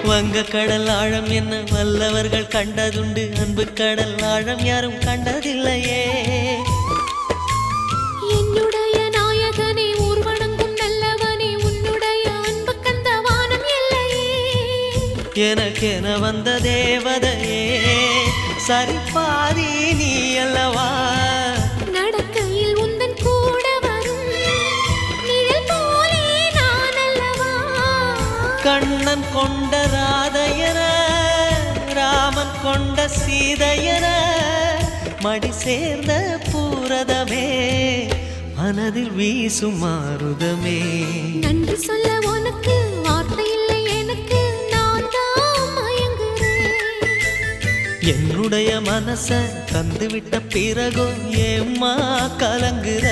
வங்க கடல் ஆழம் என்ன வல்லவர்கள் கண்டதுண்டு, அன்பு கடல் ஆழம் யாரும் கண்டதில்லையே. என்னுடைய நாயகனே ஊர்வணங்கும் நல்லவனே, உன்னுடைய அன்பு கந்த வானம் எல்லையே. எனக்கென வந்த தேவதையே சரிபாதி நீ அல்லவா. நடக்கையில் உந்தன் கூட வரும் நிழல் போலே நான் அல்லவா. கண்ணன் கொண்ட ராதையர ராமன் கொண்ட சீதையர மடி சேர்ந்த பூரதமே மனதில் வீசும் மாருதமே. நன்றி சொல்ல உனக்கு வார்த்தை இல்லை எனக்கு, நான் தான் மயங்குறேன். என்னுடைய மனச தந்துவிட்ட பிறகும் ஏம்மா கலங்குற.